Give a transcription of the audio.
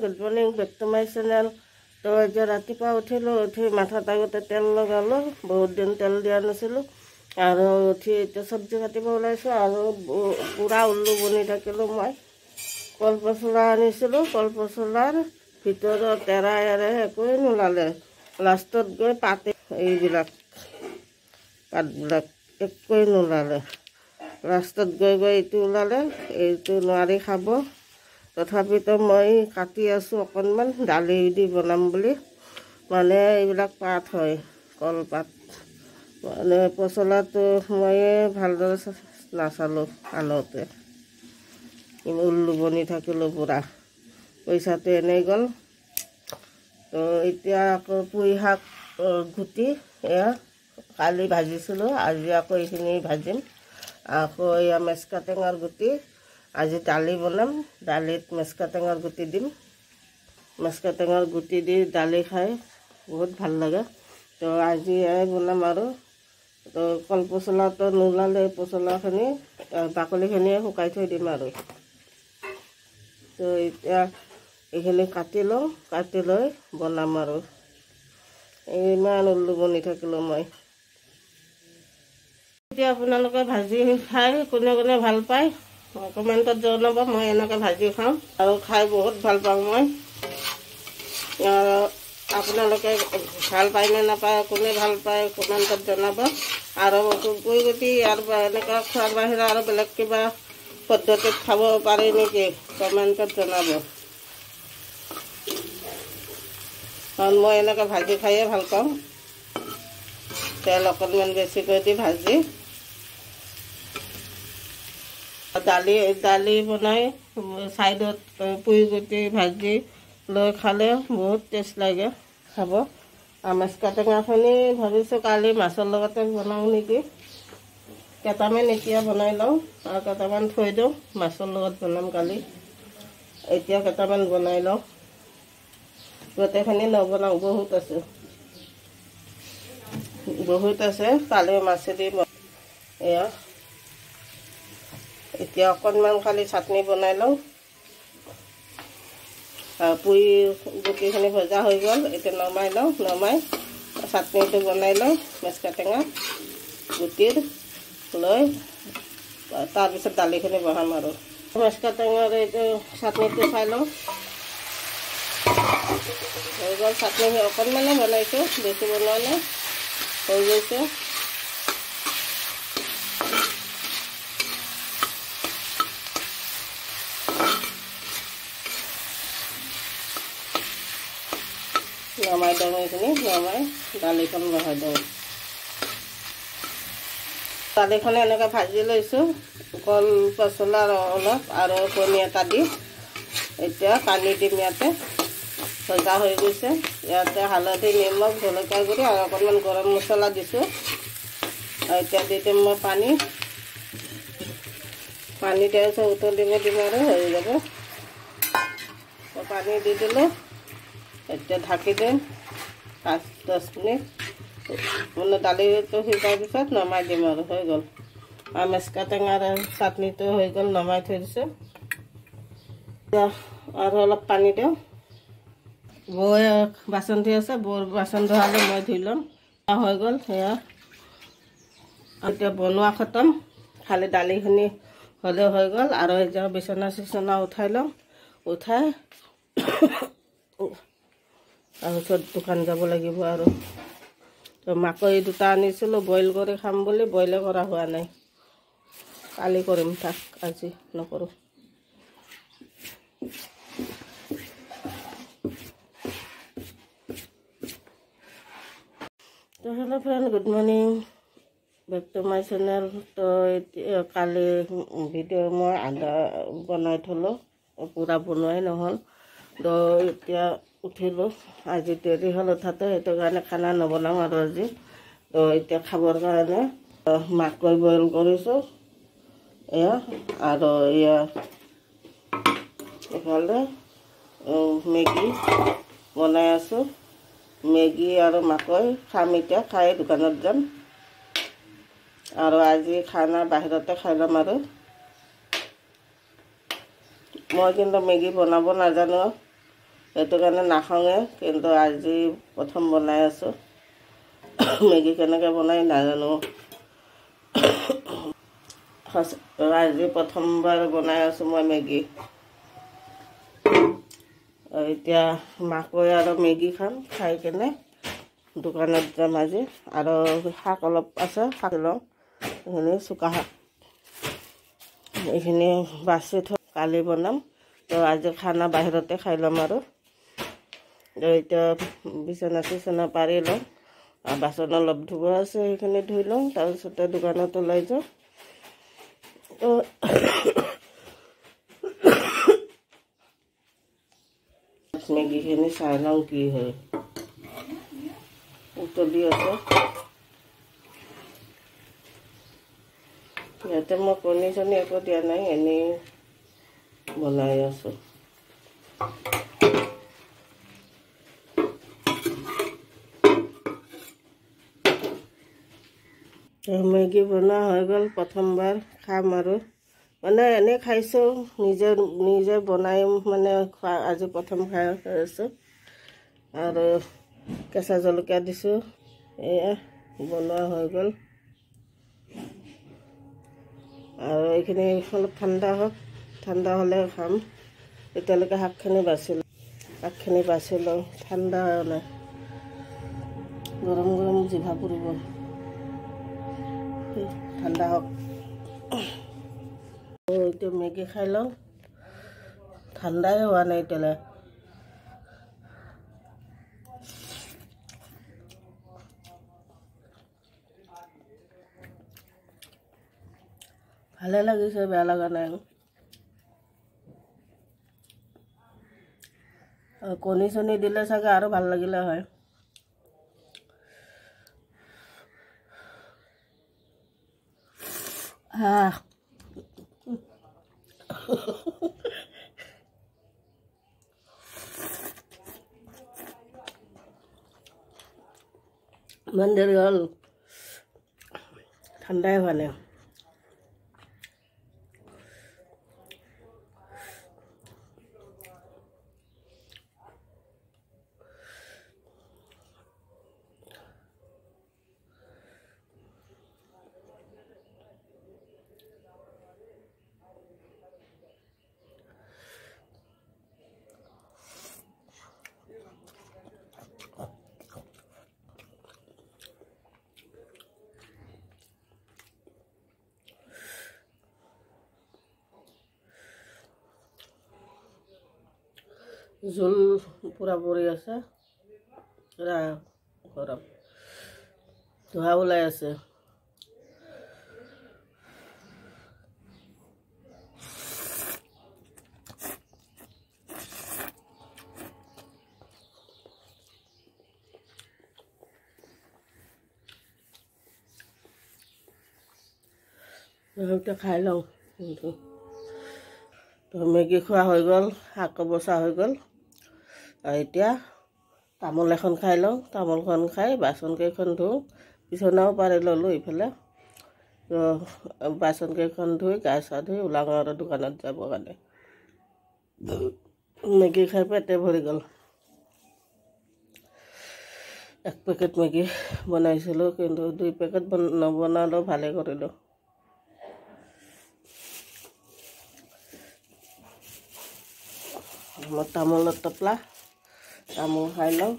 Good morning, back to my channel. তো এতিয়া ৰাতিপুৱা উঠিলোঁ, উঠি মাথাত আগতে তেল লগালোঁ, বহুত দিন তেল দিয়া নাছিলোঁ। আৰু উঠি এতিয়া চব্জি কাটিব ওলাইছোঁ আৰু পূৰা উল্লু বনি থাকিলোঁ। মই কলপচলা আনিছিলোঁ, কলপচলাৰ ভিতৰত এৰাই একোৱে নোলালে। লাষ্টত গৈ এইবিলাক পাতবিলাক একোৱে নোলালে। লাষ্টত গৈ এইটো ওলালে, এইটো নোৱাৰি খাব। তথাপিতো মই কাটি আছোঁ অকণমান, দালি দি বনাম বুলি। মানে এইবিলাক পাত হয়, কলপাত। মানে পচলাটো মই ভালদৰে নাচালোঁ আনোতে, উল্লু বনি থাকিলোঁ পূৰা। পইচাটো এনেই গ'ল। তো এতিয়া আকৌ পুঁই শাক গুটি এয়া কালি ভাজিছিলোঁ, আজি আকৌ এইখিনি ভাজিম। আকৌ এয়া মেচকা টেঙাৰ গুটি, আজি দালি বনাম, দালিত মেচকা টেঙাৰ গুটি দিম। মেচকা টেঙাৰ গুটি দি দালি খাই বহুত ভাল লাগে। তো আজি এয়াই বনাম আৰু। তো কলপচলাটো নোলালে, পচলাখিনি বাকলিখিনিয়ে শুকাই থৈ দিম আৰু। তো এতিয়া এইখিনি কাটি লওঁ, কাটি লৈ বনাম আৰু। ইমান উল্লু বনি থাকিলোঁ মই। এতিয়া আপোনালোকে ভাজি খাই কোনে কোনে ভাল পায় কমেণ্টত জনাব। মই এনেকৈ ভাজি খাওঁ আৰু খাই বহুত ভাল পাওঁ মই। আপোনালোকে ভাল পায় নে নাপায়, কোনে ভাল পায় কমেণ্টত জনাব। আৰু পুঁই গুটি আৰু এনেকুৱা খোৱাৰ বাহিৰে আৰু বেলেগ কিবা পদ্ধতিত খাব পাৰি নেকি কমেণ্টত জনাব। কাৰণ মই এনেকৈ ভাজি খায়ে ভাল পাওঁ। তেল অকণমান বেছিকৈ দি ভাজি দালি বনাই ছাইডত পুঁই গুটি ভাজি লৈ খালে বহুত টেষ্ট লাগে খাব। মেচকা টেঙাখিনি ভাবিছোঁ কালি মাছৰ লগতে বনাওঁ নেকি। কেইটামান এতিয়া বনাই লওঁ আৰু কেইটামান থৈ দিওঁ, মাছৰ লগত বনাম কালি। এতিয়া কেইটামান বনাই লওঁ, গোটেইখিনি নবনাওঁ, বহুত আছে কালি মাছেদি। এয়া এতিয়া অকণমান খালি চাটনি বনাই লওঁ। পুঁই গুটিখিনি ভজা হৈ গ'ল, এতিয়া নমাই লওঁ। নমাই চাটনিটো বনাই লওঁ মেচকা টেঙা গুটিৰ লৈ, তাৰপিছত দালিখিনি বহাম আৰু। মেচকা টেঙাৰ এইটো চাটনিটো চাই লওঁ। হৈ গ'ল চাটনি, অকণমানে বনাইছোঁ, বেছি বনোৱা নাই, হৈ গৈছে। নমাই দিওঁ, এইখিনি নমাই দালিখন বহাই দিওঁ। দালিখন এনেকৈ ভাজি লৈছোঁ, কল পচলা অলপ আৰু কণী এটা দি। এতিয়া পানী দিম ইয়াতে, ভজা হৈ গৈছে। ইয়াতে হালধি, নিমখ, জলকীয়া গুড়ি আৰু অকণমান গৰম মছলা দিছোঁ। আৰু এতিয়া দি দিম মই পানী দিয়া পিছত উতলিব দিম আৰু হৈ যাব। পানী দি দিলোঁ, এতিয়া ঢাকি দিম 5-10 মিনিট। মানে দালিটো সিজাৰ পিছত নমাই দিম আৰু হৈ গ'ল। মেচকা টেঙাৰ চাটনিটো হৈ গ'ল, নমাই থৈ দিছোঁ। আৰু অলপ পানী দিওঁ। বৌয়ে বাচন ধুই আছে, বৌৰ বাচন ধোৱালে মই ধুই ল'ম। হৈ গ'ল সেয়া। এতিয়া বনোৱা খতম, খালি দালিখিনি হ'লে হৈ গ'ল। আৰু এতিয়া বিচনা উঠাই লওঁ, উঠাই তাৰপিছত দোকান যাব লাগিব আৰু। তো মাকৈ দুটা আনিছিলোঁ বইল কৰি খাম বুলি, বইলে কৰা হোৱা নাই। কালি কৰিম, তাক আজি নকৰোঁ। তো hello' friend, good morning, back to my channel. তো এতিয়া কালি ভিডিঅ' মই আধা বনাই থলোঁ, পূৰা বনোৱাই নহ'ল। তো এতিয়া উঠিলোঁ, আজি দেৰি হ'ল উঠাতে, সেইটো কাৰণে খানা নবনাওঁ আৰু আজি। তো এতিয়া খাবৰ কাৰণে মাকৈ বইল কৰিছোঁ এয়া, আৰু এয়া ইফালে মেগী বনাই আছোঁ। মেগী আৰু মাকৈ খাম, এতিয়া খাই দোকানত যাম। আৰু আজি খানা বাহিৰতে খাই ল'ম আৰু। মই কিন্তু মেগী বনাব নাজানো, সেইটো কাৰণে নাখাওঁৱে, কিন্তু আজি প্ৰথম বনাই আছোঁ। মেগী কেনেকৈ বনাই নাজানো, আজি প্ৰথমবাৰ বনাই আছোঁ মই মেগী। এতিয়া মাকৈ আৰু মেগী খাম, খাই কেনে দোকানত যাম আজি। আৰু শাক অলপ আছে, শাক লওঁ, এইখিনি চুকা শাক, এইখিনি বাচি থৈ কালি বনাম। তো আজি খানা বাহিৰতে খাই ল'ম। আৰু এতিয়া বিচনা চিচনা পাৰি লওঁ, আৰু বাচন অলপ ধুব আছে, সেইখিনি ধুই লওঁ, তাৰপিছতে দোকানত ওলাই যাওঁ। মেগীখিনি চাই লওঁ কি হয়, উতলি আছে। ইয়াতে মই কণী চণী একো দিয়া নাই, এনেই বনাই আছোঁ। মেগী বনোৱা হৈ গ'ল, প্ৰথমবাৰ খাম। আৰু মানে এনেই খাইছোঁ, নিজে বনাই মানে খোৱা আজি প্ৰথম খাই আছোঁ। আৰু কেঁচা জলকীয়া দিছোঁ, এয়া বনোৱা হৈ গ'ল। আৰু এইখিনি অলপ ঠাণ্ডা হওক, ঠাণ্ডা হ'লে খাম। এতিয়ালৈকে শাকখিনি বাছি লওঁ, ঠাণ্ডা হোৱা নাই, গৰম গৰম জিভা পুৰিব, ঠাণ্ডা হওক। এতিয়া মেগী খাই লওঁ, ঠাণ্ডাই হোৱা নাই এতিয়ালৈ। ভালে লাগিছে, বেয়া লগা নাই। কণী চণী দিলে চাগে আৰু ভাল লাগিলে হয়। ইমান দেৰি হ'ল, ঠাণ্ডাই হোৱা নাই। জোল পুৰা পৰি আছে, গৰম ধোঁৱা ওলাই আছে। খাই লওঁ। তো মেগী খোৱা হৈ গ'ল, শাক বচা হৈ গ'ল। এতিয়া তামোল এখন খাই লওঁ, তামোলখন খাই বাচনকেইখন ধুওঁ, বিচনাও পাৰি ল'লোঁ ইফালে। তো বাচনকেইখন ধুই গা চা ধুই ওলাওঁ আৰু দোকানত যাবৰ কাৰণে। মেগী খাই পেটে ভৰি গ'ল। 1 পেকেট মেগী বনাইছিলোঁ, কিন্তু 2 পেকেট নবনালেও ভালেই কৰিলোঁ। মই তামোলৰ টোপলা, তামোল খাই লওঁ।